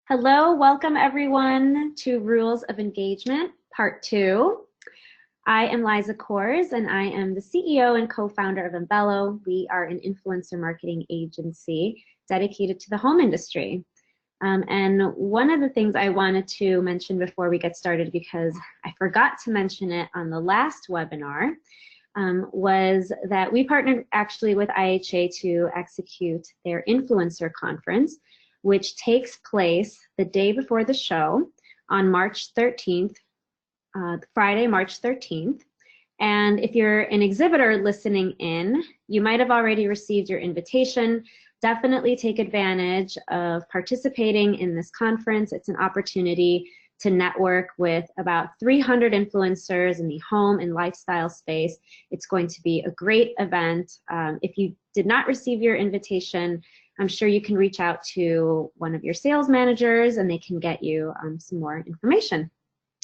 Hello, welcome everyone to Rules of Engagement, Part 2. I am Liza Kors and I am the CEO and co-founder of Embello. We are an influencer marketing agency dedicated to the home industry. And one of the things I wanted to mention before we get started, because I forgot to mention it on the last webinar, was that we partnered actually with IHA to execute their influencer conference, which takes place the day before the show on March 13th, Friday, March 13th. And if you're an exhibitor listening in, you might have already received your invitation. Definitely take advantage of participating in this conference. It's an opportunity to network with about 300 influencers in the home and lifestyle space. It's going to be a great event. If you did not receive your invitation, I'm sure you can reach out to one of your sales managers and they can get you some more information.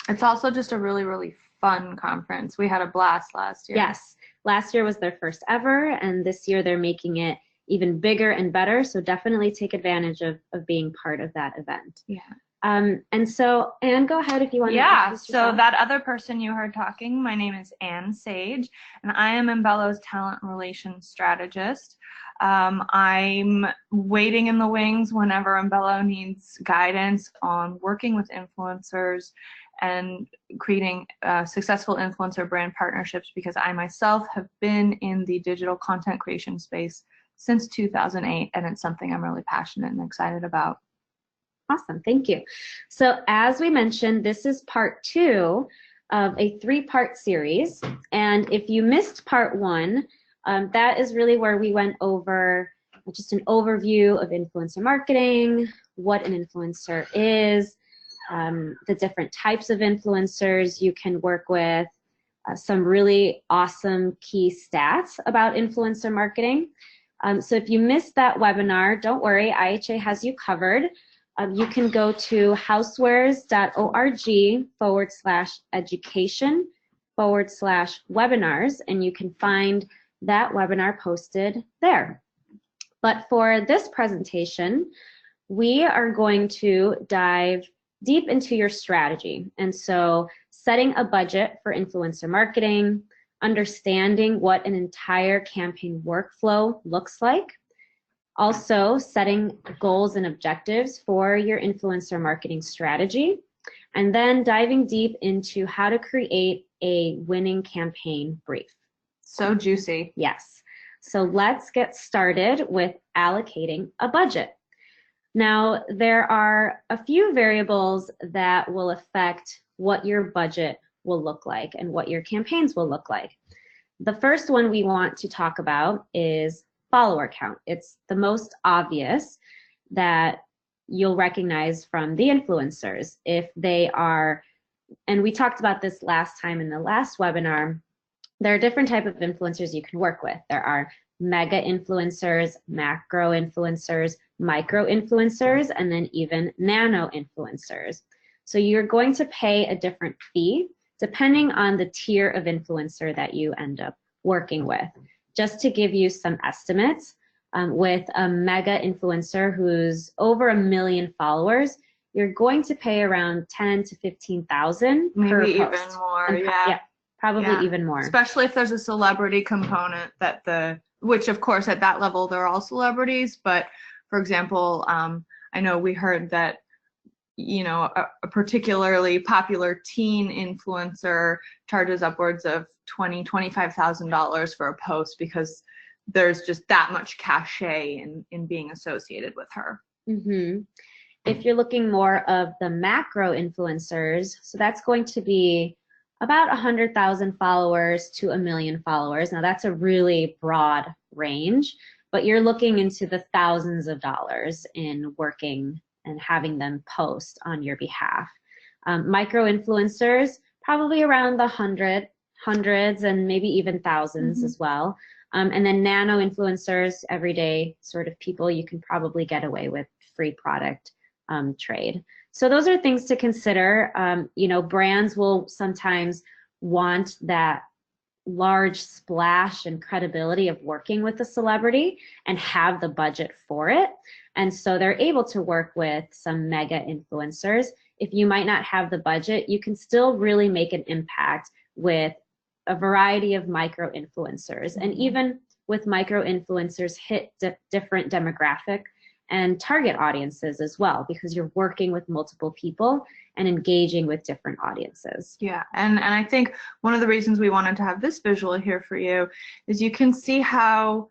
It's also just a really, really fun conference. We had a blast last year. Yes, last year was their first ever, and this year they're making it even bigger and better, so definitely take advantage of being part of that event. Yeah. And so, Anne, go ahead if you want to introduce yourself. So that other person you heard talking, my name is Anne Sage, and I am Embello's talent relations strategist. I'm waiting in the wings whenever Embello needs guidance on working with influencers and creating successful influencer brand partnerships, because I myself have been in the digital content creation space since 2008, and it's something I'm really passionate and excited about. Awesome, thank you. So as we mentioned, this is part 2 of a 3-part series, and if you missed part 1, that is really where we went over just an overview of influencer marketing, what an influencer is, the different types of influencers you can work with, some really awesome key stats about influencer marketing. So if you missed that webinar, don't worry, IHA has you covered. You can go to housewares.org/education/webinars, and you can find that webinar posted there. But for this presentation, we are going to dive deep into your strategy. And so setting a budget for influencer marketing, understanding what an entire campaign workflow looks like, also setting goals and objectives for your influencer marketing strategy, and then diving deep into how to create a winning campaign brief. So juicy. Yes. So let's get started with allocating a budget. Now, there are a few variables that will affect what your budget will look like and what your campaigns will look like. The first one we want to talk about is follower count. It's the most obvious that you'll recognize from the influencers. If they are, and we talked about this last time in the last webinar, there are different types of influencers you can work with. There are mega influencers, macro influencers, micro influencers, and then even nano influencers. So you're going to pay a different fee depending on the tier of influencer that you end up working with. Just to give you some estimates, with a mega influencer who's over 1 million followers, you're going to pay around $10,000 to $15,000 per post. Maybe even more, yeah. Probably even more. Especially if there's a celebrity component which of course at that level they're all celebrities, but for example, I know we heard that, you know, a particularly popular teen influencer charges upwards of $25,000 for a post because there's just that much cachet in being associated with her. Mm-hmm. If you're looking more of the macro influencers, so that's going to be about 100,000 followers to 1 million followers. Now that's a really broad range, but you're looking into the thousands of dollars in working and having them post on your behalf. Micro influencers, probably around the hundreds and maybe even thousands as well. And then nano influencers, everyday sort of people, you can probably get away with free product trade. So those are things to consider. You know, brands will sometimes want that large splash and credibility of working with a celebrity and have the budget for it. And so they're able to work with some mega influencers. If you might not have the budget, you can still really make an impact with a variety of micro influencers. And even with micro influencers, hit different demographic and target audiences as well, because you're working with multiple people and engaging with different audiences. Yeah, and I think one of the reasons we wanted to have this visual here for you is you can see how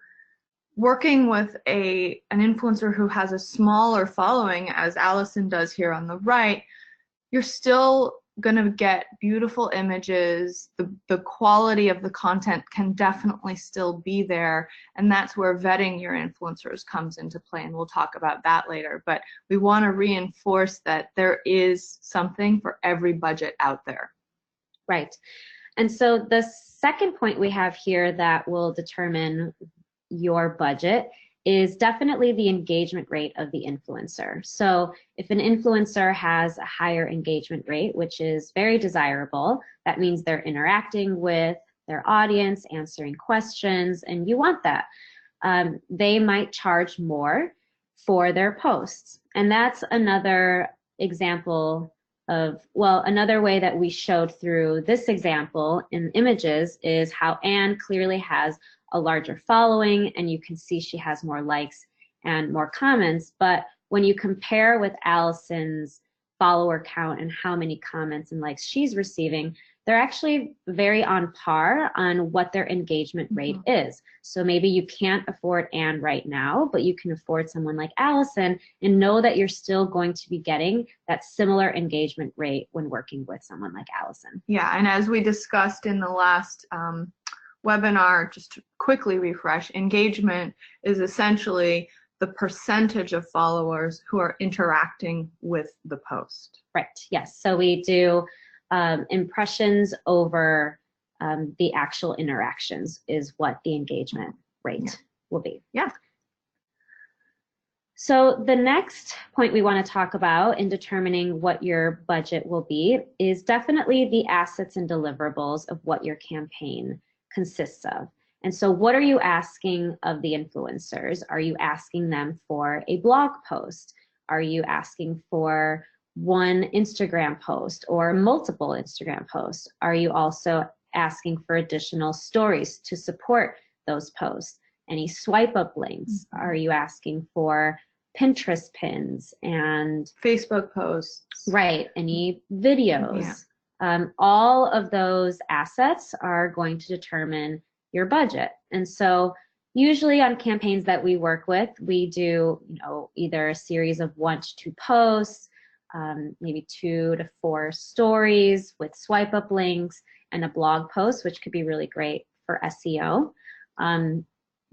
working with an influencer who has a smaller following, as Allison does here on the right, you're still going to get beautiful images. The quality of the content can definitely still be there, and that's where vetting your influencers comes into play, and we'll talk about that later. But we want to reinforce that there is something for every budget out there. Right. And so the second point we have here that will determine your budget is definitely the engagement rate of the influencer. So if an influencer has a higher engagement rate, which is very desirable, that means they're interacting with their audience, answering questions, and you want that. They might charge more for their posts. And that's another example of, well, another way that we showed through this example in images is how Anne clearly has a larger following, and you can see she has more likes and more comments. But when you compare with Allison's follower count and how many comments and likes she's receiving, they're actually very on par on what their engagement rate is. So maybe you can't afford Anne right now, but you can afford someone like Allison and know that you're still going to be getting that similar engagement rate when working with someone like Allison. Yeah, and as we discussed in the last webinar, just to quickly refresh, engagement is essentially the percentage of followers who are interacting with the post. Right, yes. So we do impressions over the actual interactions is what the engagement rate will be. Yeah. So the next point we want to talk about in determining what your budget will be is definitely the assets and deliverables of what your campaign consists of. And so what are you asking of the influencers? Are you asking them for a blog post? Are you asking for one Instagram post or multiple Instagram posts? Are you also asking for additional stories to support those posts? Any swipe up links? Are you asking for Pinterest pins and Facebook posts? Right, any videos? All of those assets are going to determine your budget. And so usually on campaigns that we work with, we do either a series of 1 to 2 posts, maybe 2 to 4 stories with swipe up links, and a blog post, which could be really great for SEO.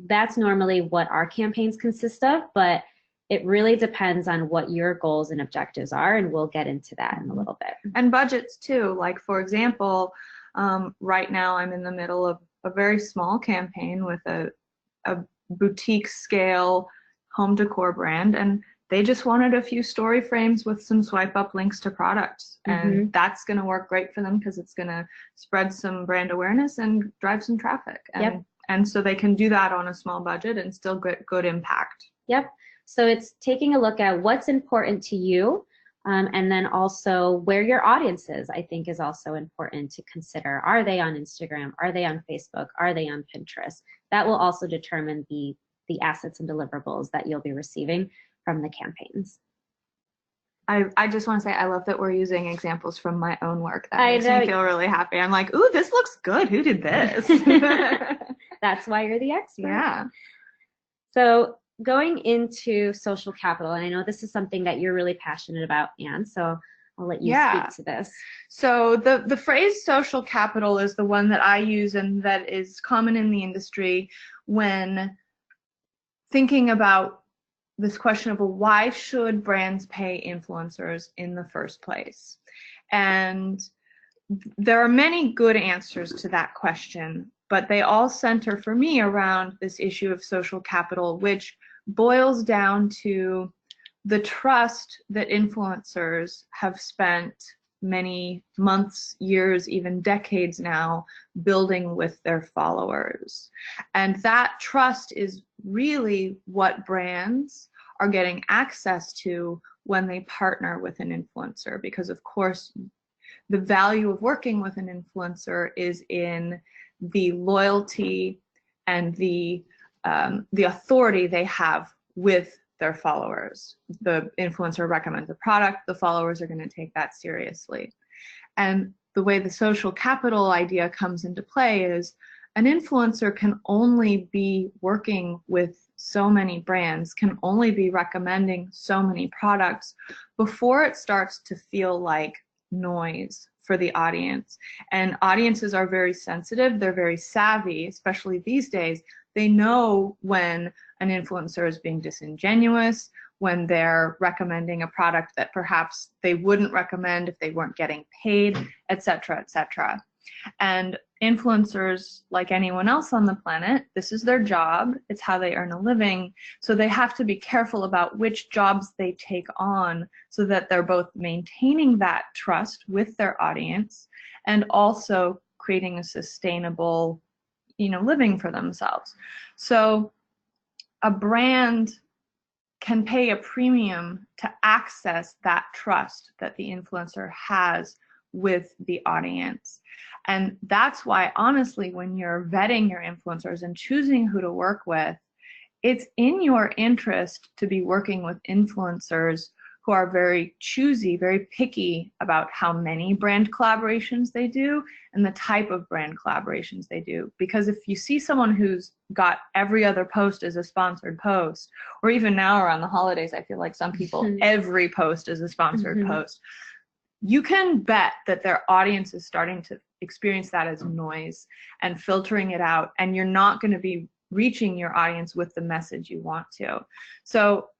That's normally what our campaigns consist of, but it really depends on what your goals and objectives are, and we'll get into that in a little bit. And budgets too. Like, for example, right now I'm in the middle of a very small campaign with a boutique scale home decor brand, and they just wanted a few story frames with some swipe up links to products. And that's going to work great for them because it's going to spread some brand awareness and drive some traffic. And so they can do that on a small budget and still get good impact. Yep. So it's taking a look at what's important to you, and then also where your audience is, I think, is also important to consider. Are they on Instagram? Are they on Facebook? Are they on Pinterest? That will also determine the assets and deliverables that you'll be receiving from the campaigns. I just want to say I love that we're using examples from my own work. That makes me feel really happy. I'm like, ooh, this looks good. Who did this? That's why you're the expert. Yeah. So going into social capital, and I know this is something that you're really passionate about, Anne, so I'll let you speak to this. So the phrase social capital is the one that I use and that is common in the industry when thinking about this question of, well, why should brands pay influencers in the first place? And there are many good answers to that question, but they all center for me around this issue of social capital, which boils down to the trust that influencers have spent many months, years, even decades now, building with their followers. And that trust is really what brands are getting access to when they partner with an influencer, because of course the value of working with an influencer is in the loyalty and the authority they have with their followers. The influencer recommends a product, the followers are going to take that seriously. And the way the social capital idea comes into play is an influencer can only be working with so many brands, can only be recommending so many products before it starts to feel like noise for the audience. And audiences are very sensitive, they're very savvy, especially these days. They know when an influencer is being disingenuous, when they're recommending a product that perhaps they wouldn't recommend if they weren't getting paid, etc., etc. And influencers, like anyone else on the planet, this is their job, it's how they earn a living, so they have to be careful about which jobs they take on so that they're both maintaining that trust with their audience and also creating a sustainable, living for themselves. So a brand can pay a premium to access that trust that the influencer has with the audience. And that's why, honestly, when you're vetting your influencers and choosing who to work with, it's in your interest to be working with influencers who are very choosy, very picky about how many brand collaborations they do and the type of brand collaborations they do. Because if you see someone who's got every other post as a sponsored post, or even now around the holidays, I feel like some people, every post is a sponsored post, you can bet that their audience is starting to experience that as noise and filtering it out, and you're not going to be reaching your audience with the message you want to. So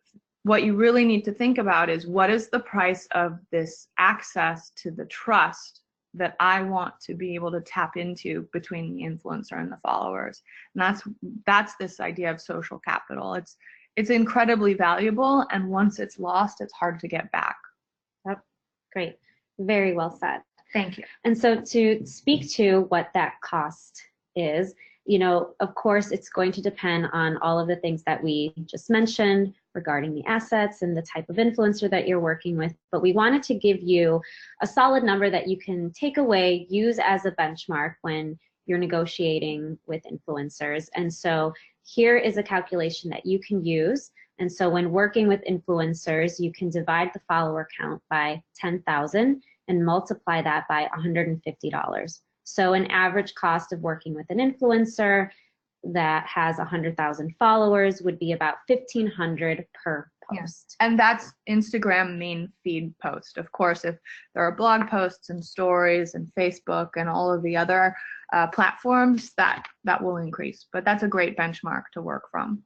what you really need to think about is, what is the price of this access to the trust that I want to be able to tap into between the influencer and the followers? And that's this idea of social capital. It's incredibly valuable, and once it's lost, it's hard to get back. Yep. Great. Very well said. Thank you. And so to speak to what that cost is, of course, it's going to depend on all of the things that we just mentioned regarding the assets and the type of influencer that you're working with. But we wanted to give you a solid number that you can take away, use as a benchmark when you're negotiating with influencers. And so here is a calculation that you can use. And so when working with influencers, you can divide the follower count by 10,000 and multiply that by $150. So an average cost of working with an influencer that has 100,000 followers would be about $1,500 per post. Yeah. And that's Instagram main feed post. Of course, if there are blog posts and stories and Facebook and all of the other platforms, that will increase. But that's a great benchmark to work from.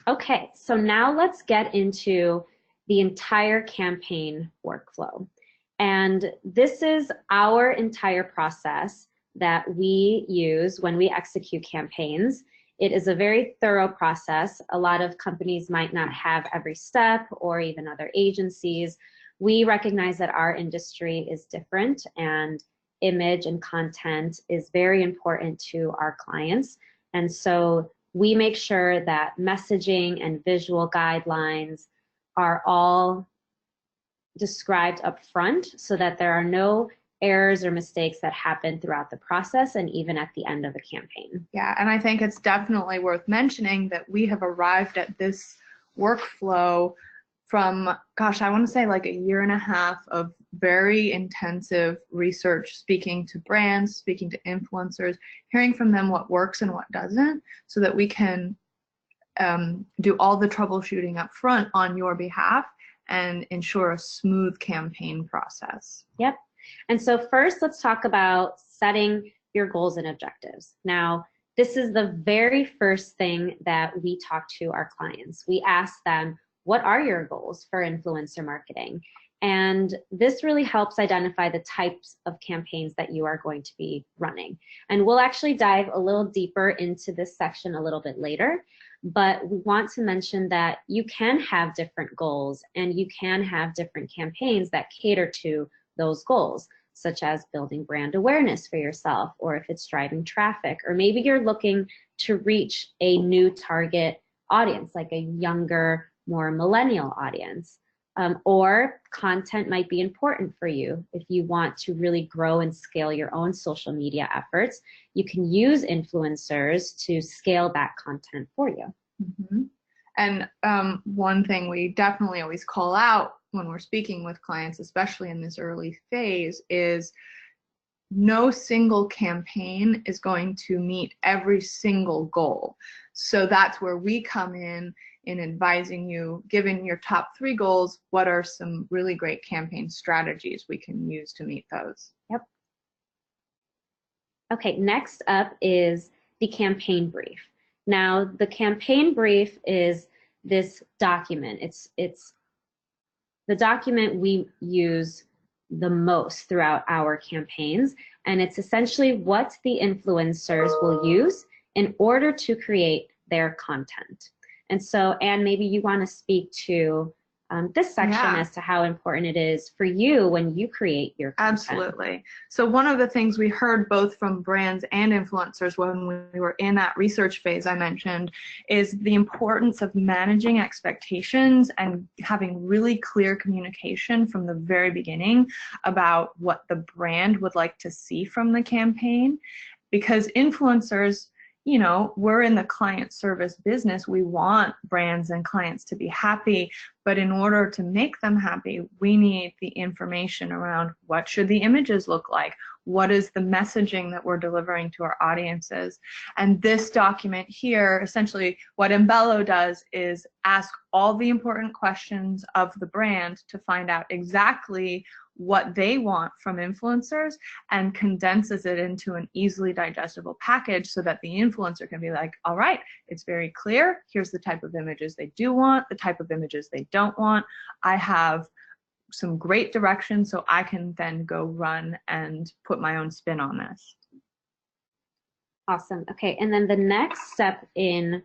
Okay, so now let's get into the entire campaign workflow. And this is our entire process that we use when we execute campaigns. It is a very thorough process. A lot of companies might not have every step, or even other agencies. We recognize that our industry is different, and image and content is very important to our clients. And so we make sure that messaging and visual guidelines are all described up front so that there are no errors or mistakes that happen throughout the process and even at the end of a campaign. Yeah, and I think it's definitely worth mentioning that we have arrived at this workflow from, gosh, I want to say like a year and a half of very intensive research, speaking to brands, speaking to influencers, hearing from them what works and what doesn't, so that we can do all the troubleshooting up front on your behalf and ensure a smooth campaign process. Yep. And so first, let's talk about setting your goals and objectives. Now, this is the very first thing that we talk to our clients. We ask them, what are your goals for influencer marketing? And this really helps identify the types of campaigns that you are going to be running. And we'll actually dive a little deeper into this section a little bit later, but we want to mention that you can have different goals and you can have different campaigns that cater to those goals, such as building brand awareness for yourself, or if it's driving traffic, or maybe you're looking to reach a new target audience, like a younger, more millennial audience. Or content might be important for you. If you want to really grow and scale your own social media efforts, you can use influencers to scale that content for you. Mm-hmm. And one thing we definitely always call out when we're speaking with clients, especially in this early phase, is no single campaign is going to meet every single goal. So that's where we come in advising you, given your top 3 goals, what are some really great campaign strategies we can use to meet those? Yep. Okay, next up is the campaign brief. Now, the campaign brief is this document. It's the document we use the most throughout our campaigns, and it's essentially what the influencers will use in order to create their content. And so, Anne, maybe you want to speak to this section as to how important it is for you when you create your content. Absolutely. So one of the things we heard both from brands and influencers when we were in that research phase I mentioned is the importance of managing expectations and having really clear communication from the very beginning about what the brand would like to see from the campaign. Because influencers, you know, we're in the client service business. We want brands and clients to be happy, but in order to make them happy, we need the information around what should the images look like, what is the messaging that we're delivering to our audiences. And this document here, essentially what Embello does is ask all the important questions of the brand to find out exactly what they want from influencers and condenses it into an easily digestible package so that the influencer can be like, all right, it's very clear. Here's the type of images they do want, the type of images they don't want. I have some great direction so I can then go run and put my own spin on this. Awesome. Okay, and then the next step in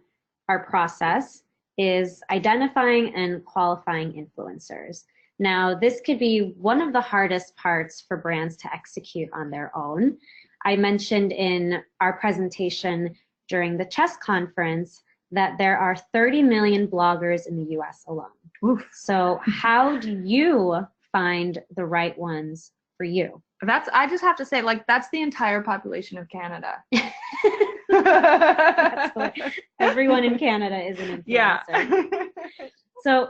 our process is identifying and qualifying influencers. Now, this could be one of the hardest parts for brands to execute on their own. I mentioned in our presentation during the CHESS conference that there are 30 million bloggers in the US alone. Oof. So how do you find the right ones for you? I just have to say, like, that's the entire population of Canada. Everyone in Canada is an influencer. Yeah. So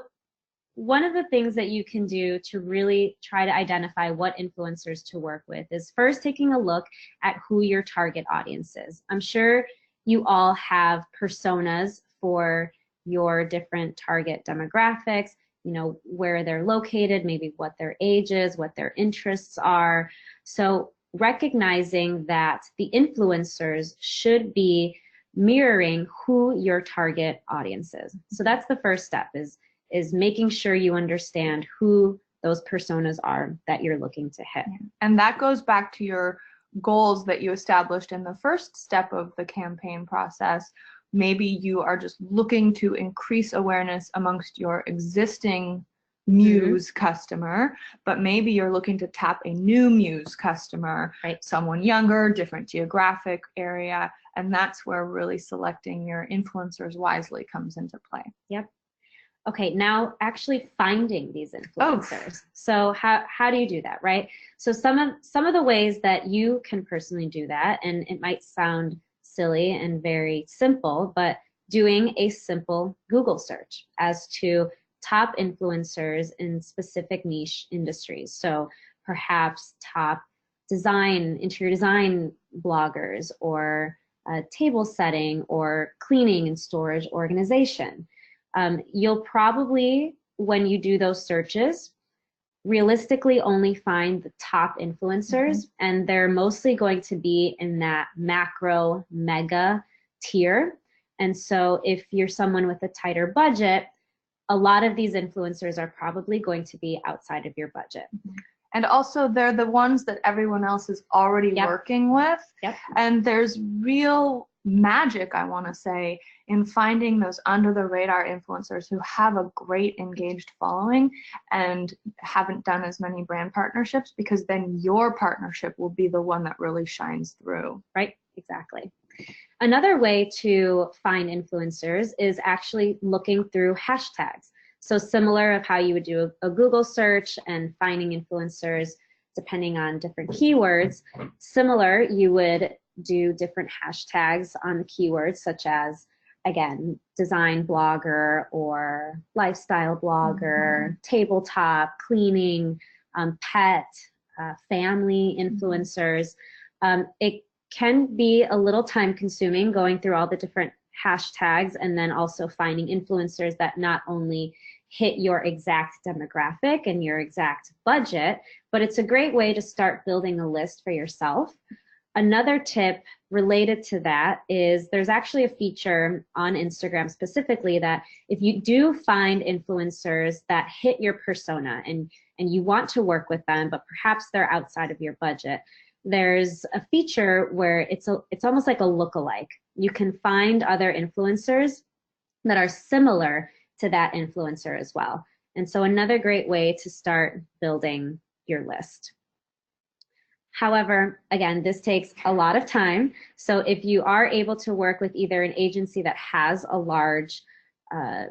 one of the things that you can do to really try to identify what influencers to work with is first taking a look at who your target audience is. I'm sure you all have personas for your different target demographics, you know, where they're located, maybe what their age is, what their interests are. So recognizing that the influencers should be mirroring who your target audience is. So that's the first step, is making sure you understand who those personas are that you're looking to hit. And that goes back to your goals that you established in the first step of the campaign process. Maybe you are just looking to increase awareness amongst your existing Muse customer, but maybe you're looking to tap a new Muse customer, right? Someone younger, different geographic area, and that's where really selecting your influencers wisely comes into play. Yep. Okay, now actually finding these influencers. So how do you do that, right? So some of the ways that you can personally do that, and it might sound silly and very simple, but doing a simple Google search as to top influencers in specific niche industries. So perhaps top interior design bloggers, or table setting, or cleaning and storage organization. You'll probably, when you do those searches, realistically only find the top influencers, and they're mostly going to be in that macro mega tier. And so if you're someone with a tighter budget, a lot of these influencers are probably going to be outside of your budget. And also, they're the ones that everyone else is already working with. And there's real magic, I want to say, in finding those under the radar influencers who have a great engaged following and haven't done as many brand partnerships, because then your partnership will be the one that really shines through. Right, exactly. Another way to find influencers is actually looking through hashtags. So similar of how you would do a Google search and finding influencers depending on different keywords, similar, you would do different hashtags on keywords such as, again, design blogger or lifestyle blogger, tabletop, cleaning, pet, family influencers. It can be a little time consuming going through all the different hashtags and then also finding influencers that not only hit your exact demographic and your exact budget, but it's a great way to start building a list for yourself. Another tip related to that is there's actually a feature on Instagram specifically that if you do find influencers that hit your persona and you want to work with them, but perhaps they're outside of your budget, there's a feature where it's almost like a lookalike. You can find other influencers that are similar to that influencer as well. And so another great way to start building your list. However, again, this takes a lot of time. So if you are able to work with either an agency that has a large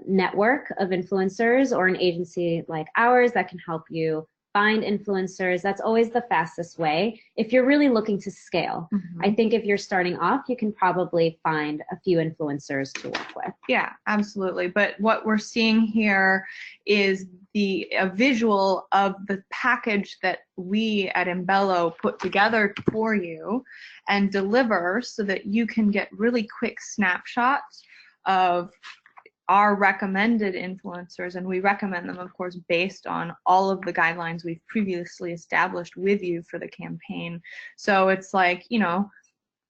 network of influencers or an agency like ours that can help you find influencers, that's always the fastest way if you're really looking to scale. I think if you're starting off, you can probably find a few influencers to work with. Yeah, absolutely. But what we're seeing here is a visual of the package that we at Embello put together for you and deliver so that you can get really quick snapshots of our recommended influencers, and we recommend them, of course, based on all of the guidelines we've previously established with you for the campaign. So it's like, you know,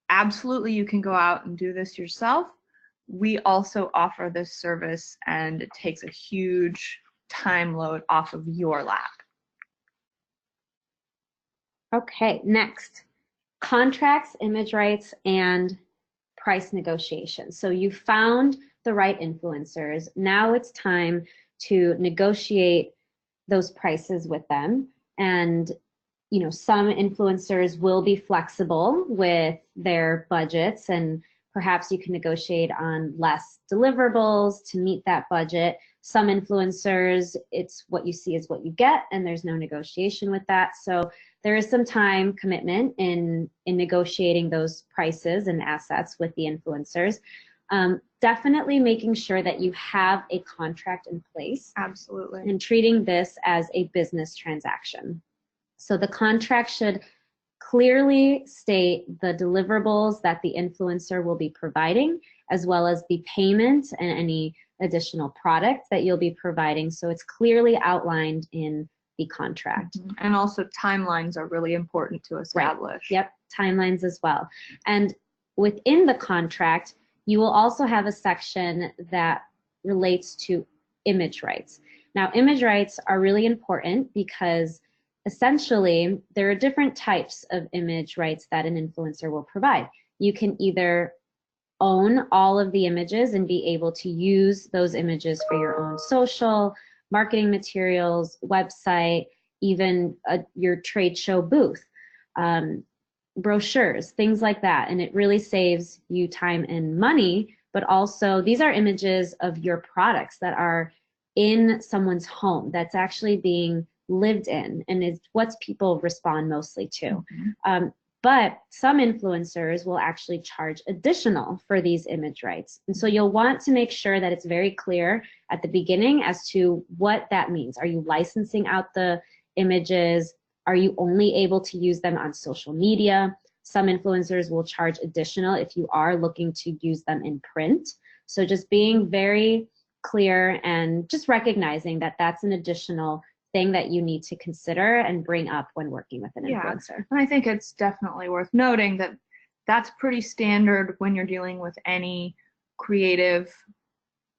absolutely you can go out and do this yourself. We also offer this service, and it takes a huge time load off of your lap. Okay, next, contracts, image rights, and price negotiations. So you found the right influencers. Now it's time to negotiate those prices with them. And, you know, some influencers will be flexible with their budgets, and perhaps you can negotiate on less deliverables to meet that budget. Some influencers, it's what you see is what you get, and there's no negotiation with that. So there is some time commitment in negotiating those prices and assets with the influencers. Definitely making sure that you have a contract in place. Absolutely. And treating this as a business transaction. So the contract should clearly state the deliverables that the influencer will be providing, as well as the payment and any additional product that you'll be providing. So it's clearly outlined in the contract. And also timelines are really important to establish. Right. Yep, timelines as well. And within the contract, you will also have a section that relates to image rights. Now, image rights are really important because essentially there are different types of image rights that an influencer will provide. You can either own all of the images and be able to use those images for your own social, marketing materials, website, even your trade show booth. Brochures, things like that, and it really saves you time and money. But also, these are images of your products that are in someone's home, that's actually being lived in, and is what people respond mostly to. But some influencers will actually charge additional for these image rights, and so you'll want to make sure that it's very clear at the beginning as to what that means. Are you licensing out the images? Are you only able to use them on social media? Some influencers will charge additional if you are looking to use them in print. So just being very clear and just recognizing that that's an additional thing that you need to consider and bring up when working with an influencer. And I think it's definitely worth noting that that's pretty standard when you're dealing with any creative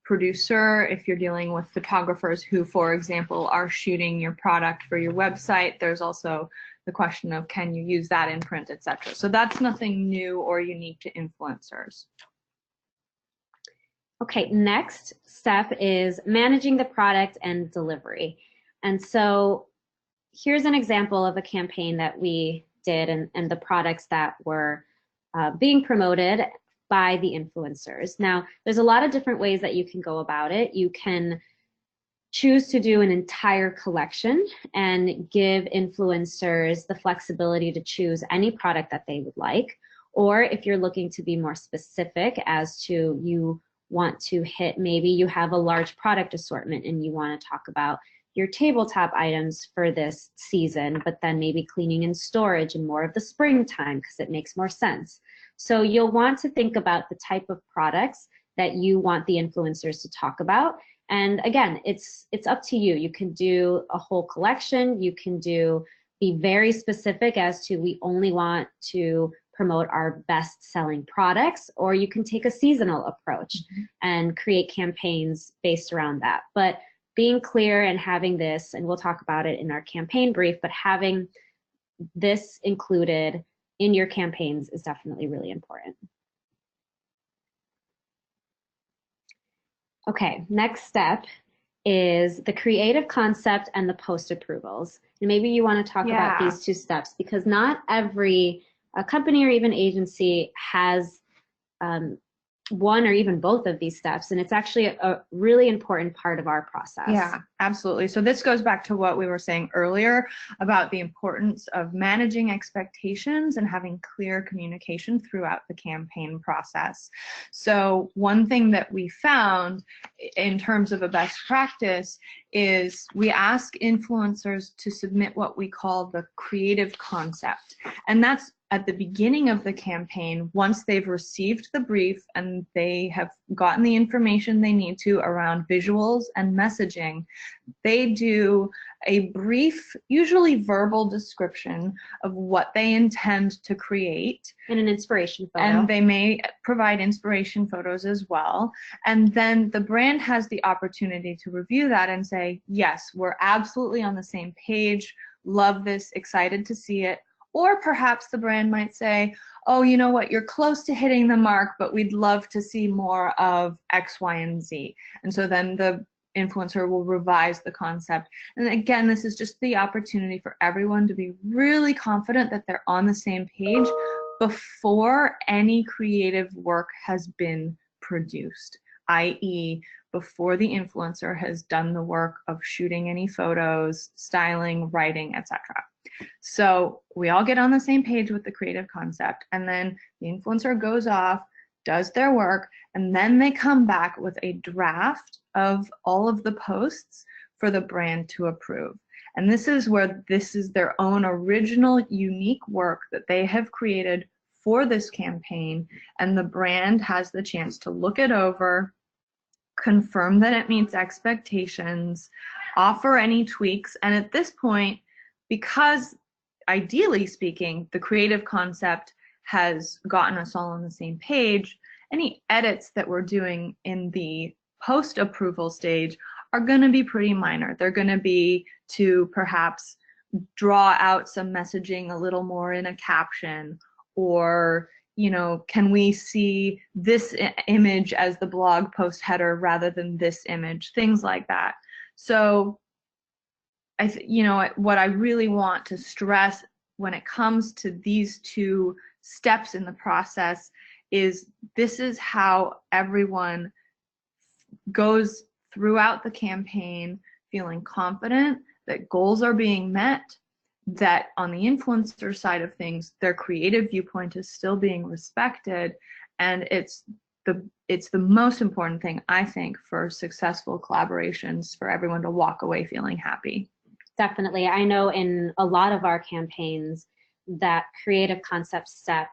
producer, if you're dealing with photographers who, for example, are shooting your product for your website, there's also the question of can you use that in print, etc. So that's nothing new or unique to influencers. Okay, next step is managing the product and delivery. And so here's an example of a campaign that we did and the products that were being promoted by the influencers. Now, there's a lot of different ways that you can go about it. You can choose to do an entire collection and give influencers the flexibility to choose any product that they would like. Or if you're looking to be more specific as to you want to hit, maybe you have a large product assortment and you want to talk about your tabletop items for this season, but then maybe cleaning and storage and more of the springtime because it makes more sense. So you'll want to think about the type of products that you want the influencers to talk about. And again, it's up to you. You can do a whole collection. You can be very specific as to we only want to promote our best-selling products, or you can take a seasonal approach and create campaigns based around that. But being clear and having this, and we'll talk about it in our campaign brief, but having this included in your campaigns is definitely really important. Okay, next step is the creative concept and the post approvals. And maybe you want to talk about these two steps because not every company or even agency has one or even both of these steps, and it's actually a really important part of our process. Yeah, absolutely. So this goes back to what we were saying earlier about the importance of managing expectations and having clear communication throughout the campaign process. So one thing that we found in terms of a best practice is we ask influencers to submit what we call the creative concept, and that's at the beginning of the campaign. Once they've received the brief and they have gotten the information they need to around visuals and messaging, they do a brief, usually verbal description of what they intend to create. And an inspiration photo. And they may provide inspiration photos as well. And then the brand has the opportunity to review that and say, yes, we're absolutely on the same page, love this, excited to see it. Or perhaps the brand might say, oh, you know what, you're close to hitting the mark, but we'd love to see more of X, Y, and Z. And so then the influencer will revise the concept. And again, this is just the opportunity for everyone to be really confident that they're on the same page before any creative work has been produced, i.e., before the influencer has done the work of shooting any photos, styling, writing, etc. So we all get on the same page with the creative concept, and then the influencer goes off, does their work, and then they come back with a draft of all of the posts for the brand to approve. And this is where this is their own original unique work that they have created for this campaign, and the brand has the chance to look it over, confirm that it meets expectations, offer any tweaks, and at this point, because ideally speaking, the creative concept has gotten us all on the same page, any edits that we're doing in the post-approval stage are going to be pretty minor. They're going to be to perhaps draw out some messaging a little more in a caption, or, you know, can we see this image as the blog post header rather than this image, things like that. So you know, what I really want to stress when it comes to these two steps in the process is this is how everyone goes throughout the campaign feeling confident that goals are being met, that on the influencer side of things, their creative viewpoint is still being respected, and it's the most important thing, I think, for successful collaborations, for everyone to walk away feeling happy. Definitely. I know in a lot of our campaigns that creative concept step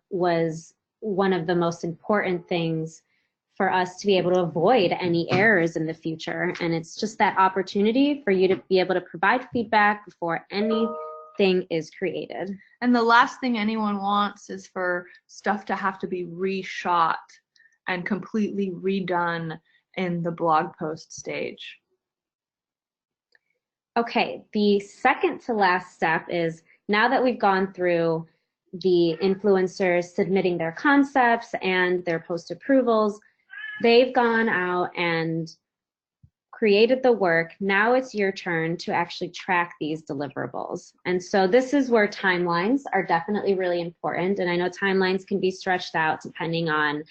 was one of the most important things for us to be able to avoid any errors in the future. And it's just that opportunity for you to be able to provide feedback before anything is created. And the last thing anyone wants is for stuff to have to be reshot and completely redone in the blog post stage. Okay, the second to last step is, now that we've gone through the influencers submitting their concepts and their post approvals, they've gone out and created the work. Now it's your turn to actually track these deliverables. And so this is where timelines are definitely really important. And I know timelines can be stretched out depending on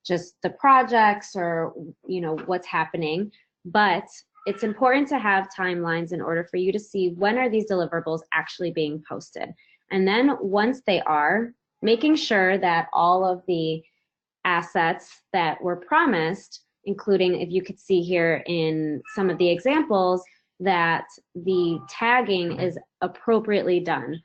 just the projects or, you know, what's happening. But it's important to have timelines in order for you to see when are these deliverables actually being posted. And then once they are, making sure that all of the assets that were promised, including, if you could see here in some of the examples, that the tagging is appropriately done,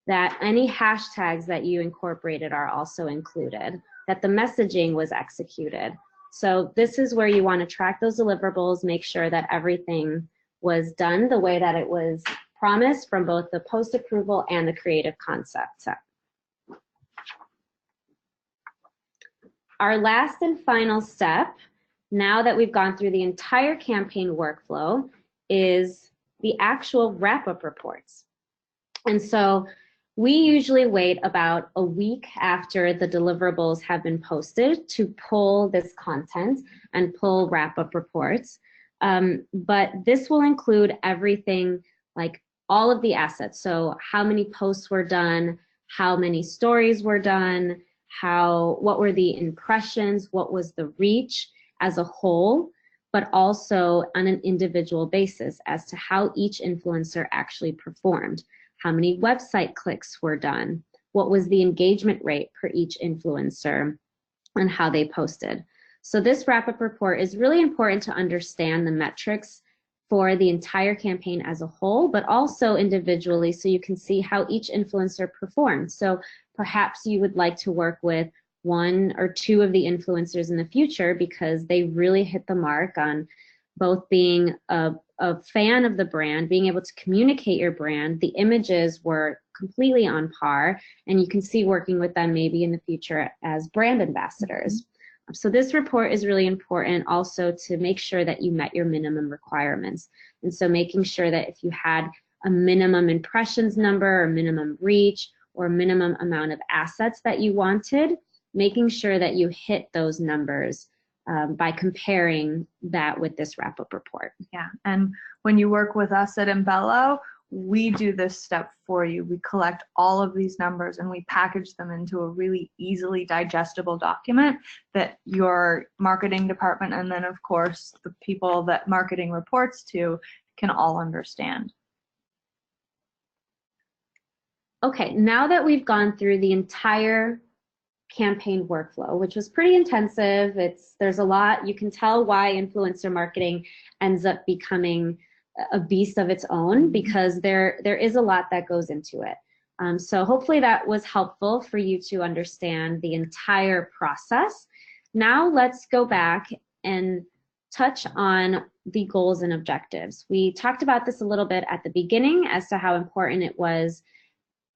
that any hashtags that you incorporated are also included, that the messaging was executed. So this is where you want to track those deliverables, make sure that everything was done the way that it was promised from both the post approval and the creative concept set. Our last and final step, now that we've gone through the entire campaign workflow, is the actual wrap-up reports. And so we usually wait about a week after the deliverables have been posted to pull this content and pull wrap-up reports. But this will include everything, like all of the assets. So how many posts were done, how many stories were done, what were the impressions, what was the reach as a whole, but also on an individual basis as to how each influencer actually performed. How many website clicks were done, what was the engagement rate per each influencer, and how they posted. So this wrap-up report is really important to understand the metrics for the entire campaign as a whole, but also individually, so you can see how each influencer performed. So perhaps you would like to work with one or two of the influencers in the future because they really hit the mark on both being a fan of the brand, being able to communicate your brand. The images were completely on par, and you can see working with them maybe in the future as brand ambassadors. So this report is really important also to make sure that you met your minimum requirements. And so making sure that if you had a minimum impressions number or minimum reach or minimum amount of assets that you wanted, making sure that you hit those numbers by comparing that with this wrap-up report. Yeah, and when you work with us at Embello, we do this step for you. We collect all of these numbers and we package them into a really easily digestible document that your marketing department and then of course the people that marketing reports to can all understand. Okay, now that we've gone through the entire campaign workflow, which was pretty intensive, there's a lot, you can tell why influencer marketing ends up becoming a beast of its own, because there is a lot that goes into it. So hopefully that was helpful for you to understand the entire process. Now let's go back and touch on the goals and objectives. We talked about this a little bit at the beginning as to how important it was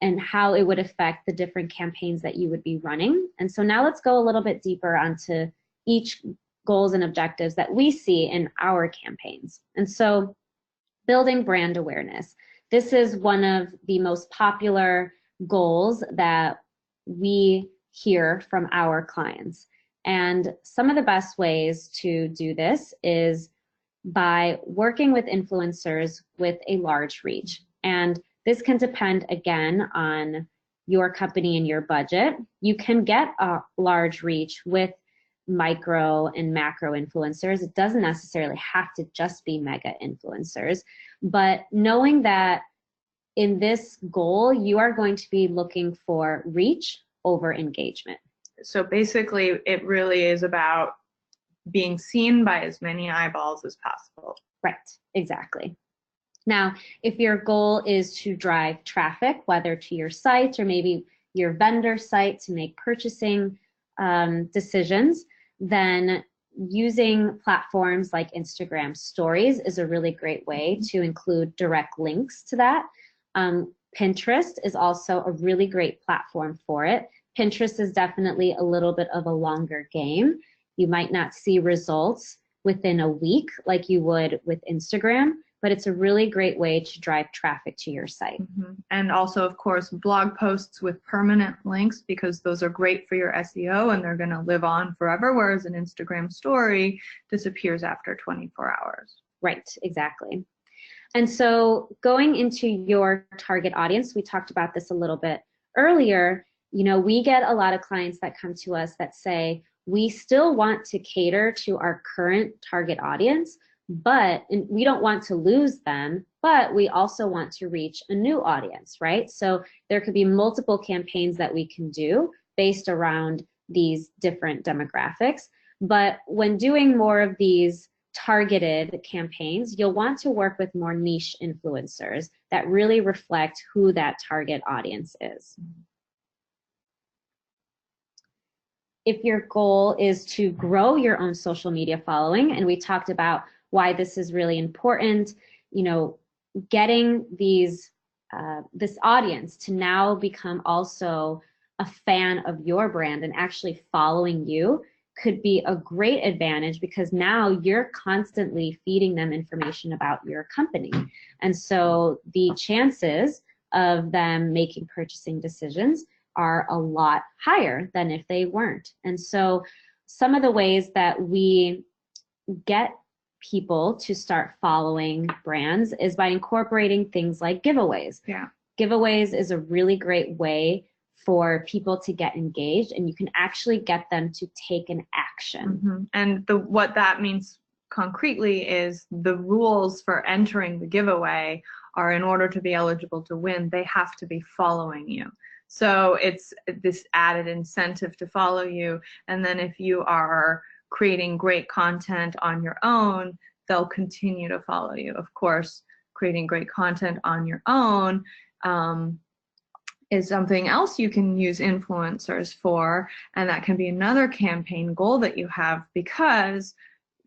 and how it would affect the different campaigns that you would be running. And so now let's go a little bit deeper onto each goals and objectives that we see in our campaigns. And so building brand awareness. This is one of the most popular goals that we hear from our clients. And some of the best ways to do this is by working with influencers with a large reach. And this can depend, again, on your company and your budget. You can get a large reach with micro and macro influencers. It doesn't necessarily have to just be mega influencers, but knowing that in this goal, you are going to be looking for reach over engagement. So basically, it really is about being seen by as many eyeballs as possible. Right, exactly. Now, if your goal is to drive traffic, whether to your site or maybe your vendor site to make purchasing decisions, then using platforms like Instagram Stories is a really great way to include direct links to that. Pinterest is also a really great platform for it. Pinterest is definitely a little bit of a longer game. You might not see results within a week like you would with Instagram, but it's a really great way to drive traffic to your site. And also, of course, blog posts with permanent links, because those are great for your SEO and they're going to live on forever, whereas an Instagram story disappears after 24 hours. Right, exactly. And so going into your target audience, we talked about this a little bit earlier, we get a lot of clients that come to us that say, we still want to cater to our current target audience, and we don't want to lose them, but we also want to reach a new audience, right? So there could be multiple campaigns that we can do based around these different demographics. But when doing more of these targeted campaigns, you'll want to work with more niche influencers that really reflect who that target audience is. If your goal is to grow your own social media following, and we talked about why this is really important, getting this audience to now become also a fan of your brand and actually following you could be a great advantage, because now you're constantly feeding them information about your company. And so the chances of them making purchasing decisions are a lot higher than if they weren't. And so some of the ways that we get people to start following brands is by incorporating things like giveaways. Yeah. Giveaways is a really great way for people to get engaged, and you can actually get them to take an action. And what that means concretely is the rules for entering the giveaway are, in order to be eligible to win, they have to be following you. So it's this added incentive to follow you. And then if you are creating great content on your own, they'll continue to follow you. Of course, creating great content on your own is something else you can use influencers for, and that can be another campaign goal that you have, because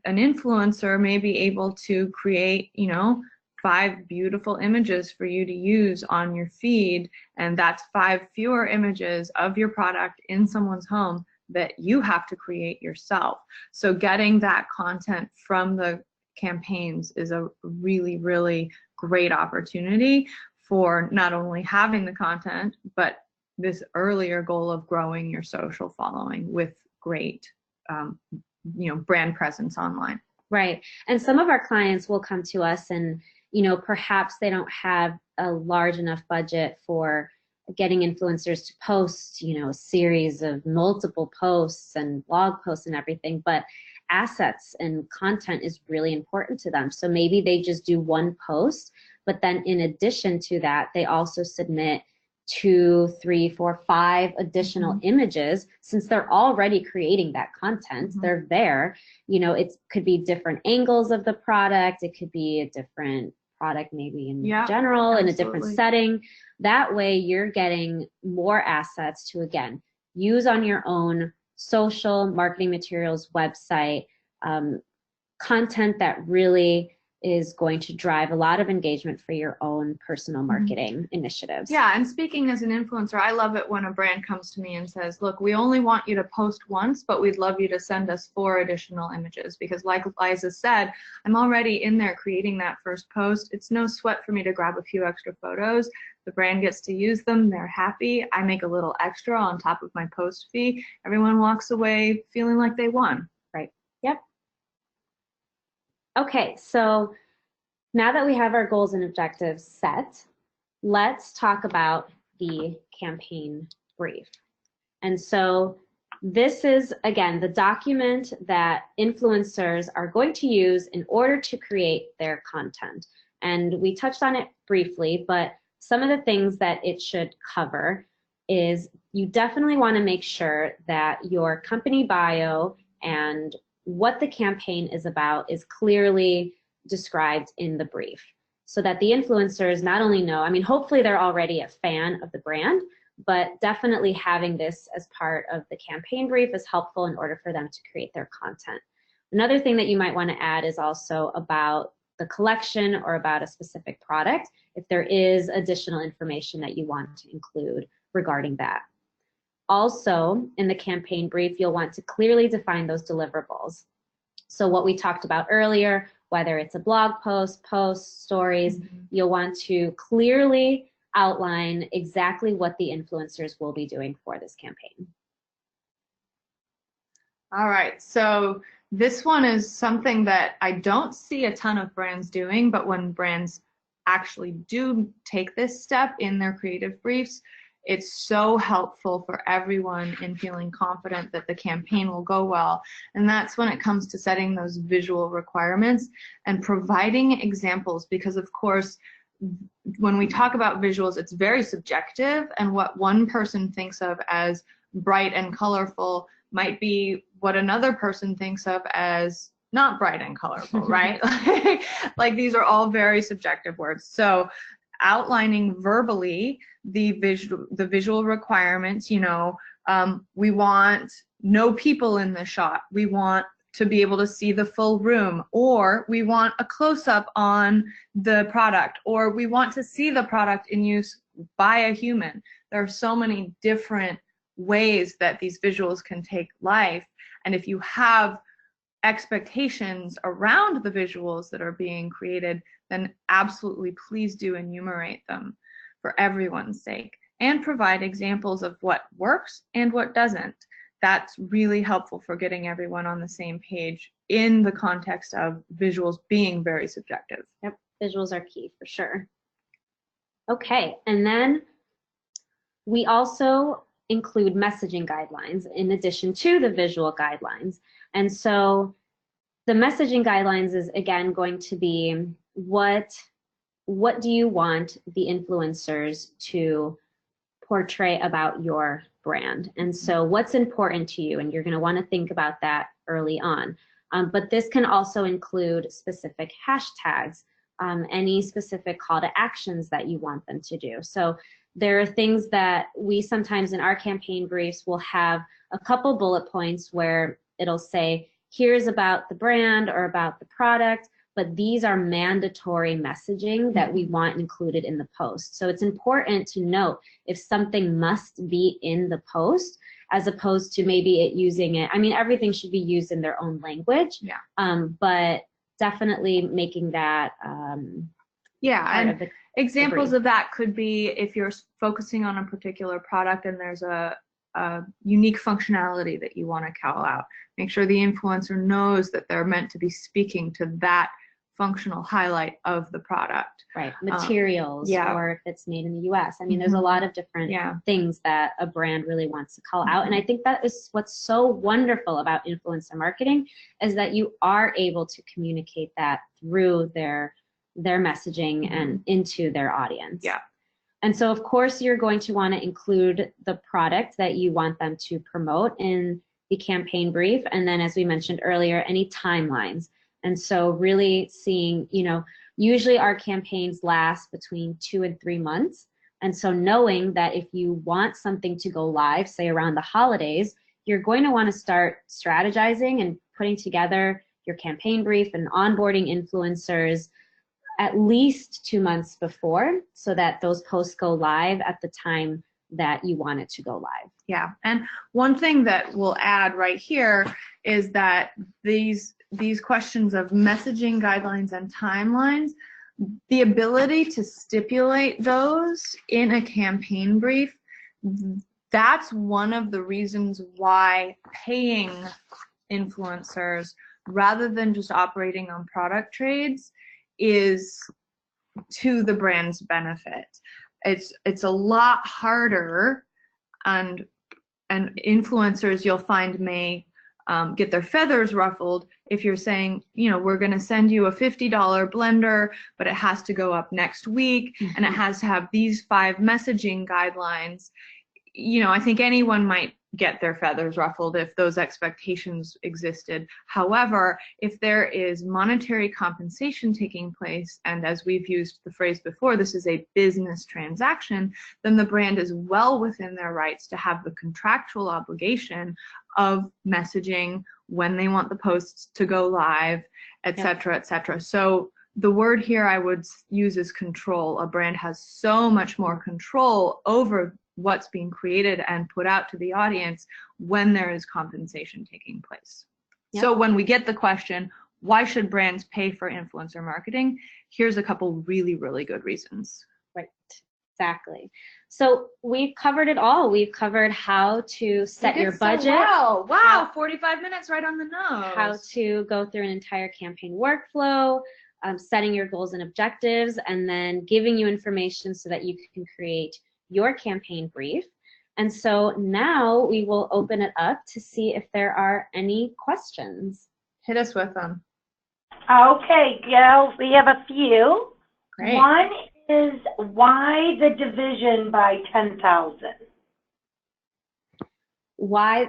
an influencer may be able to create, 5 beautiful images for you to use on your feed, and that's 5 fewer images of your product in someone's home that you have to create yourself. So getting that content from the campaigns is a really, really great opportunity for not only having the content, but this earlier goal of growing your social following with great, brand presence online. Right. And some of our clients will come to us and, perhaps they don't have a large enough budget for getting influencers to post, a series of multiple posts and blog posts and everything, but assets and content is really important to them. So maybe they just do one post, but then in addition to that, they also submit 2, 3, 4, 5 additional images. Since they're already creating that content, they're there, it could be different angles of the product. It could be a different product maybe in general, in a different setting. That way you're getting more assets to, again, use on your own social marketing materials, website, content that really is going to drive a lot of engagement for your own personal marketing initiatives. Yeah, and speaking as an influencer, I love it when a brand comes to me and says, look, we only want you to post once, but we'd love you to send us 4 additional images, because like Liza said, I'm already in there creating that first post. It's no sweat for me to grab a few extra photos. The brand gets to use them. They're happy. I make a little extra on top of my post fee. Everyone walks away feeling like they won. Right. Yep. Okay, so now that we have our goals and objectives set, let's talk about the campaign brief. And so this is, again, the document that influencers are going to use in order to create their content. And we touched on it briefly, but some of the things that it should cover is you definitely want to make sure that your company bio and what the campaign is about is clearly described in the brief, so that the influencers not only know, hopefully they're already a fan of the brand, but definitely having this as part of the campaign brief is helpful in order for them to create their content. Another thing that you might want to add is also about the collection or about a specific product, if there is additional information that you want to include regarding that. Also, in the campaign brief, you'll want to clearly define those deliverables. So what we talked about earlier, whether it's a blog post, posts, stories, you'll want to clearly outline exactly what the influencers will be doing for this campaign. All right, so this one is something that I don't see a ton of brands doing, but when brands actually do take this step in their creative briefs, it's so helpful for everyone in feeling confident that the campaign will go well. And that's when it comes to setting those visual requirements and providing examples, because of course, when we talk about visuals, it's very subjective, and what one person thinks of as bright and colorful might be what another person thinks of as not bright and colorful, right? Like these are all very subjective words. So outlining verbally the visual requirements, you know, we want no people in the shot. We want to be able to see the full room, or we want a close-up on the product, or we want to see the product in use by a human. There are so many different ways that these visuals can take life, and if you have expectations around the visuals that are being created, then absolutely please do enumerate them for everyone's sake and provide examples of what works and what doesn't. That's really helpful for getting everyone on the same page in the context of visuals being very subjective. Yep, visuals are key for sure. Okay, and then we also include messaging guidelines in addition to the visual guidelines. And so the messaging guidelines is again going to be what do you want the influencers to portray about your brand? And so what's important to you? And you're going to want to think about that early on. But this can also include specific hashtags, any specific call to actions that you want them to do. So there are things that we sometimes in our campaign briefs will have a couple bullet points where it'll say, here's about the brand or about the product, but these are mandatory messaging that we want included in the post. So it's important to note if something must be in the post, as opposed to maybe it using it. I mean, everything should be used in their own language, but definitely making that part of the examples of that could be if you're focusing on a particular product and there's a unique functionality that you want to call out. Make sure the influencer knows that they're meant to be speaking to that functional highlight of the product. Right, materials, or if it's made in the US. I mean, there's a lot of different things that a brand really wants to call out. And I think that is what's so wonderful about influencer marketing, is that you are able to communicate that through their messaging and into their audience. Yeah. And so of course you're going to want to include the product that you want them to promote in the campaign brief. And then as we mentioned earlier, any timelines. And so really seeing, you know, usually our campaigns last between 2 and 3 months. And so knowing that if you want something to go live, say around the holidays, you're going to want to start strategizing and putting together your campaign brief and onboarding influencers at least 2 months before, so that those posts go live at the time that you want it to go live. Yeah, and one thing that we'll add right here is that these questions of messaging guidelines and timelines, the ability to stipulate those in a campaign brief, that's one of the reasons why paying influencers rather than just operating on product trades is to the brand's benefit. It's a lot harder, and influencers you'll find may get their feathers ruffled if you're saying, you know, we're going to send you a $50 blender, but it has to go up next week and it has to have these 5 messaging guidelines. You know, I think anyone might get their feathers ruffled if those expectations existed. However, if there is monetary compensation taking place, and as we've used the phrase before, this is a business transaction, then the brand is well within their rights to have the contractual obligation of messaging when they want the posts to go live, etc., etc. So the word here I would use is control. A brand has so much more control over what's being created and put out to the audience when there is compensation taking place. Yep. So when we get the question, why should brands pay for influencer marketing? Here's a couple really, really good reasons. Right, exactly. So we've covered it all. We've covered how to set your budget. So well. Wow, 45 minutes right on the nose. How to go through an entire campaign workflow, setting your goals and objectives, and then giving you information so that you can create your campaign brief. And so now we will open it up to see if there are any questions. Hit us with them. Okay, girls, we have a few. Great. One is, why the division by 10,000? Why?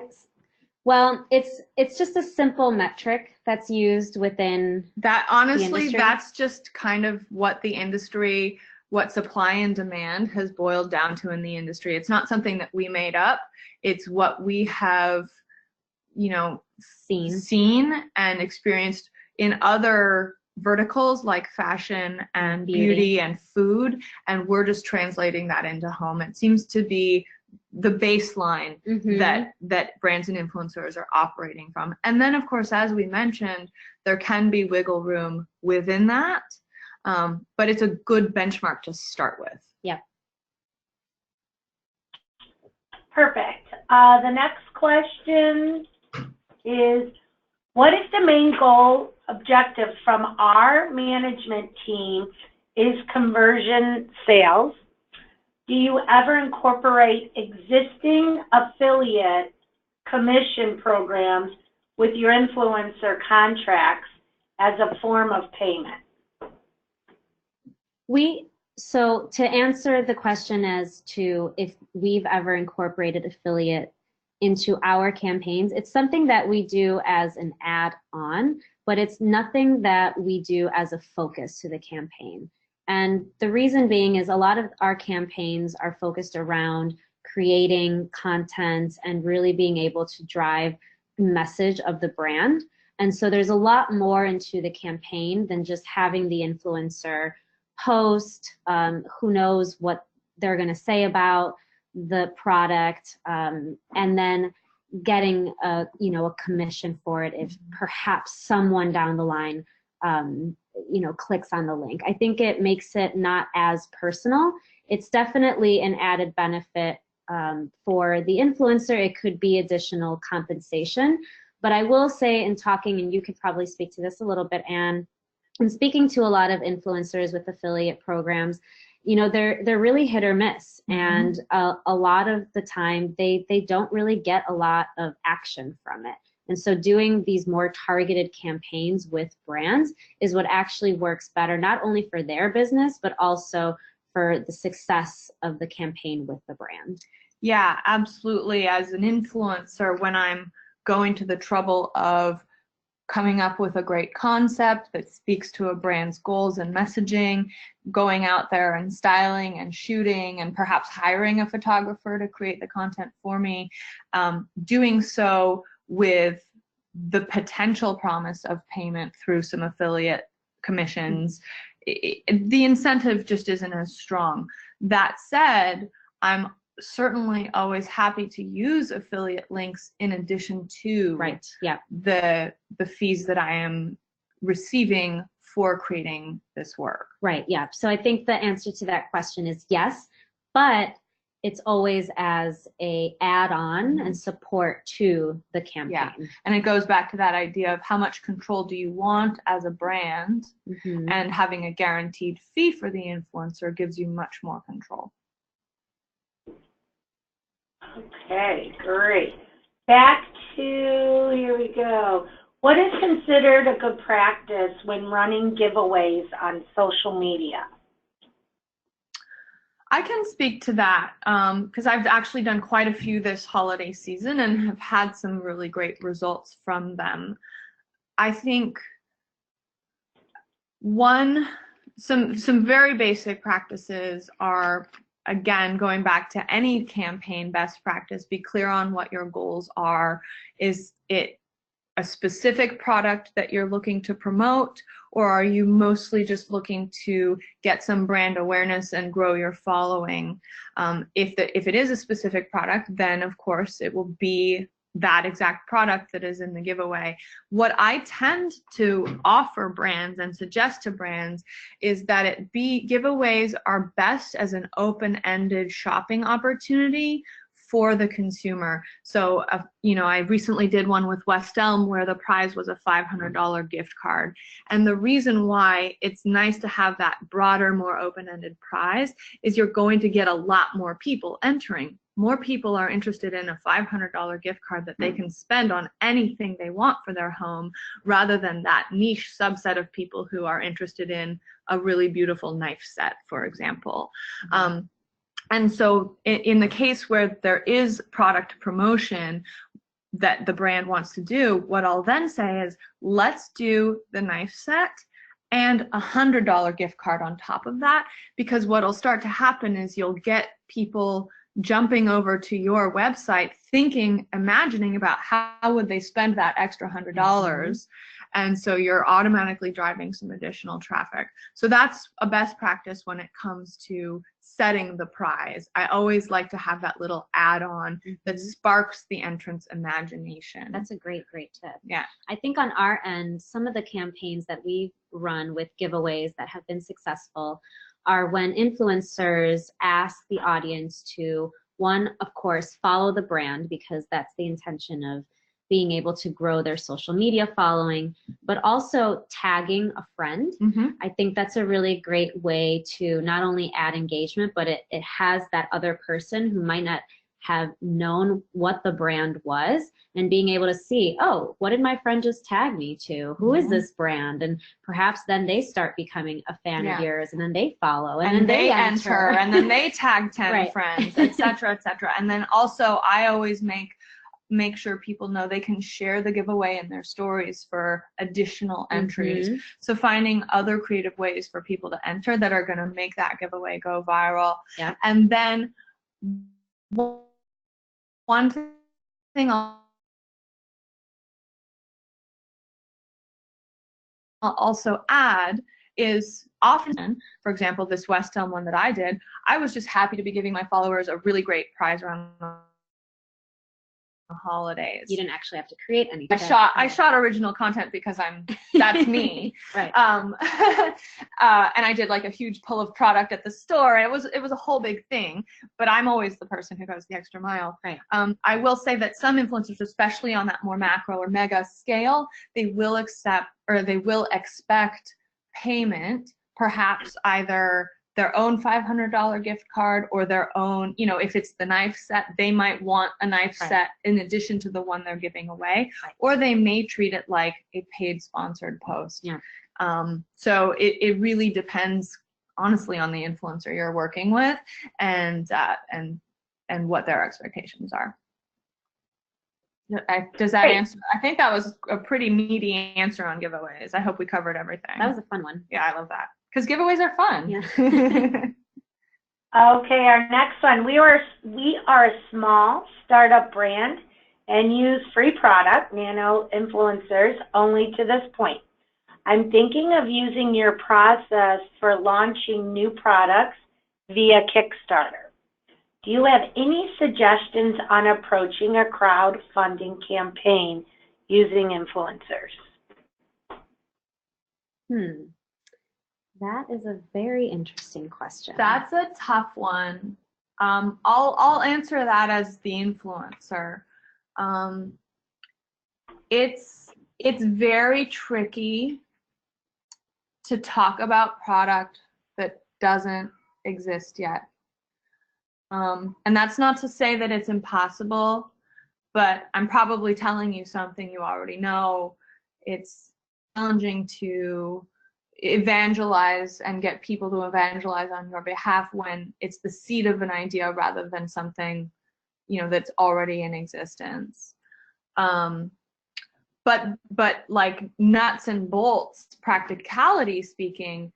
Well, it's just a simple metric that's used within that. Honestly, that's just kind of what the industry, what supply and demand has boiled down to in the industry. It's not something that we made up. It's what we have, you know, seen and experienced in other verticals like fashion and beauty and food, and we're just translating that into home. It seems to be the baseline that brands and influencers are operating from. And then, of course, as we mentioned, there can be wiggle room within that, but it's a good benchmark to start with. Yep. Perfect. The next question is, what is the main goal objective from our management team is conversion sales? Do you ever incorporate existing affiliate commission programs with your influencer contracts as a form of payment? So to answer the question as to if we've ever incorporated affiliate into our campaigns, it's something that we do as an add-on, but it's nothing that we do as a focus to the campaign. And the reason being is a lot of our campaigns are focused around creating content and really being able to drive the message of the brand. And so there's a lot more into the campaign than just having the influencer post, who knows what they're going to say about the product, and then getting a commission for it if perhaps someone down the line clicks on the link. I think it makes it not as personal. It's definitely an added benefit for the influencer. It could be additional compensation, but I will say, in talking, and you could probably speak to this a little bit, Anne, and speaking to a lot of influencers with affiliate programs, they're really hit or miss, and a lot of the time they don't really get a lot of action from it. And so doing these more targeted campaigns with brands is what actually works better, not only for their business, but also for the success of the campaign with the brand. Yeah, absolutely. As an influencer, when I'm going to the trouble of coming up with a great concept that speaks to a brand's goals and messaging, going out there and styling and shooting and perhaps hiring a photographer to create the content for me, doing so with the potential promise of payment through some affiliate commissions, the incentive just isn't as strong. That said, I'm certainly always happy to use affiliate links in addition to the fees that I am receiving for creating this work. Right, yeah. So I think the answer to that question is yes, but it's always as a add-on and support to the campaign. Yeah, and it goes back to that idea of how much control do you want as a brand, and having a guaranteed fee for the influencer gives you much more control. Okay, great. Back to, here we go. What is considered a good practice when running giveaways on social media? I can speak to that because I've actually done quite a few this holiday season and have had some really great results from them. I think some very basic practices are, again, going back to any campaign best practice, be clear on what your goals are. Is it a specific product that you're looking to promote, or are you mostly just looking to get some brand awareness and grow your following? If it is a specific product, then of course it will be that exact product that is in the giveaway. What I tend to offer brands and suggest to brands is that giveaways are best as an open-ended shopping opportunity for the consumer. So, I recently did one with West Elm where the prize was a $500 gift card. And the reason why it's nice to have that broader, more open-ended prize is you're going to get a lot more people entering. More people are interested in a $500 gift card that they can spend on anything they want for their home, rather than that niche subset of people who are interested in a really beautiful knife set, for example. And so in the case where there is product promotion that the brand wants to do, what I'll then say is, let's do the knife set and a $100 gift card on top of that, because what'll start to happen is you'll get people jumping over to your website imagining about how would they spend that extra $100. And so you're automatically driving some additional traffic. So that's a best practice when it comes to setting the prize. I always like to have that little add-on that sparks the entrant's imagination. That's a great tip. Yeah. I think on our end, some of the campaigns that we've run with giveaways that have been successful are when influencers ask the audience to, one, of course, follow the brand, because that's the intention of being able to grow their social media following, but also tagging a friend. I think that's a really great way to not only add engagement, but it has that other person who might not have known what the brand was, and being able to see, oh, what did my friend just tag me to? Who is this brand? And perhaps then they start becoming a fan of yours, and then they follow, and then they enter, and then they tag 10 friends, etc., etc. And then also I always make sure people know they can share the giveaway in their stories for additional entries. So finding other creative ways for people to enter that are going to make that giveaway go viral. And then one thing I'll also add is, often, for example, this West Elm one that I did, I was just happy to be giving my followers a really great prize around the holidays. You didn't actually have to create anything. I shot original content because that's me. Right. And I did like a huge pull of product at the store, and it was a whole big thing, but I'm always the person who goes the extra mile. Right. I will say that some influencers, especially on that more macro or mega scale, they will expect payment, perhaps either their own $500 gift card or their own, if it's the knife set, they might want a knife set in addition to the one they're giving away, or they may treat it like a paid sponsored post. So it really depends, honestly, on the influencer you're working with and what their expectations are. Does that answer? I think that was a pretty meaty answer on giveaways. I hope we covered everything. That was a fun one. Yeah, I love that. Because giveaways are fun. Okay, our next one. We are a small startup brand and use free product, nano influencers, only to this point. I'm thinking of using your process for launching new products via Kickstarter. Do you have any suggestions on approaching a crowdfunding campaign using influencers? That is a very interesting question. That's a tough one. I'll answer that as the influencer. It's very tricky to talk about product that doesn't exist yet. And that's not to say that it's impossible, but I'm probably telling you something you already know. It's challenging to evangelize and get people to evangelize on your behalf when it's the seed of an idea rather than something, that's already in existence. But like nuts and bolts, practicality speaking,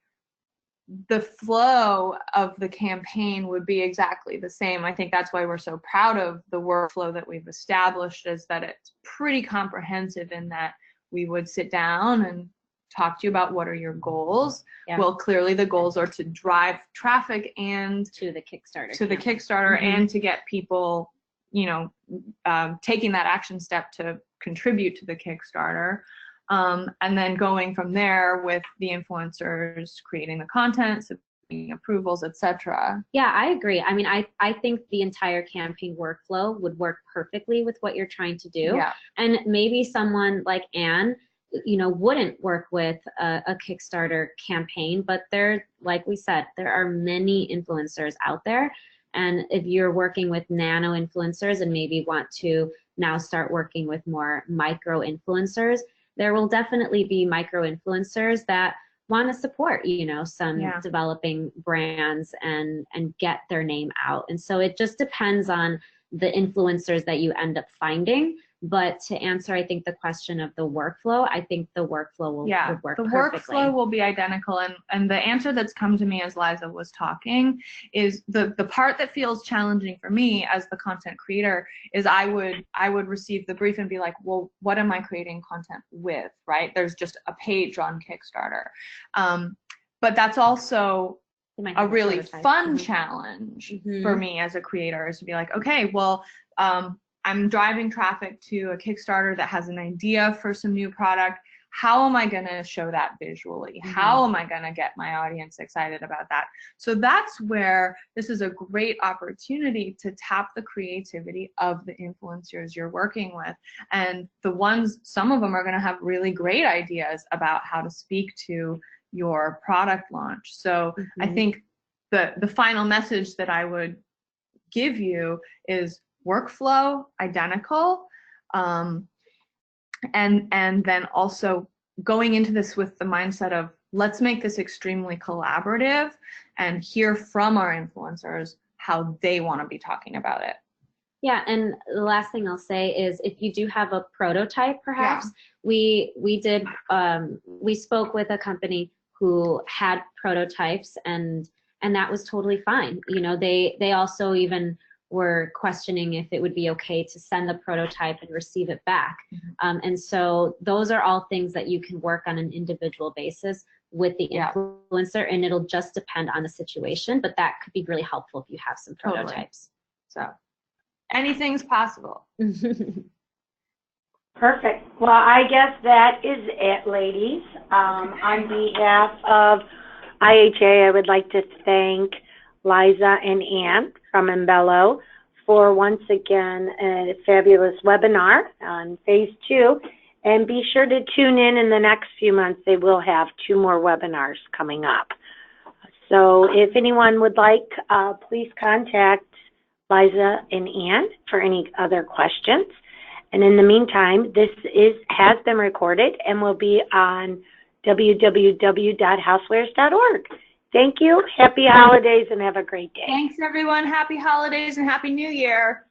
the flow of the campaign would be exactly the same. I think that's why we're so proud of the workflow that we've established, is that it's pretty comprehensive in that we would sit down and talk to you about what are your goals. Well, clearly the goals are to drive traffic and to the Kickstarter and to get people taking that action step to contribute to the Kickstarter. And then going from there with the influencers, creating the content, submitting approvals, etc. Yeah, I agree. I mean, I think the entire campaign workflow would work perfectly with what you're trying to do. Yeah. And maybe someone like Anne, wouldn't work with a Kickstarter campaign, but like we said, there are many influencers out there. And if you're working with nano influencers and maybe want to now start working with more micro influencers, there will definitely be micro influencers that want to support, some developing brands and get their name out. And so it just depends on the influencers that you end up finding. But to answer, I think, the question of the workflow, I think the workflow will work the perfectly. Workflow will be identical. And the answer that's come to me as Liza was talking is the part that feels challenging for me as the content creator is I would receive the brief and be like, well, what am I creating content with, right? There's just a page on Kickstarter. But that's also a really fun challenge for me as a creator, is to be like, okay, well, I'm driving traffic to a Kickstarter that has an idea for some new product. How am I going to show that visually? How am I going to get my audience excited about that? So that's where this is a great opportunity to tap the creativity of the influencers you're working with. And some of them are going to have really great ideas about how to speak to your product launch. So I think the final message that I would give you is workflow identical, and then also going into this with the mindset of let's make this extremely collaborative and hear from our influencers how they want to be talking about it. Yeah, and the last thing I'll say is if you do have a prototype, perhaps we spoke with a company who had prototypes, and that was totally fine. They also even were questioning if it would be okay to send the prototype and receive it back. And so those are all things that you can work on an individual basis with the influencer, and it'll just depend on the situation, but that could be really helpful if you have some prototypes. So anything's possible. Perfect. Well, I guess that is it, ladies. On behalf of IHA, I would like to thank Liza and Anne from Embello for once again a fabulous webinar on phase 2. And be sure to tune in the next few months. They will have 2 more webinars coming up. So if anyone would like, please contact Liza and Anne for any other questions. And in the meantime, this has been recorded and will be on www.housewares.org. Thank you. Happy holidays and have a great day. Thanks, everyone. Happy holidays and Happy New Year.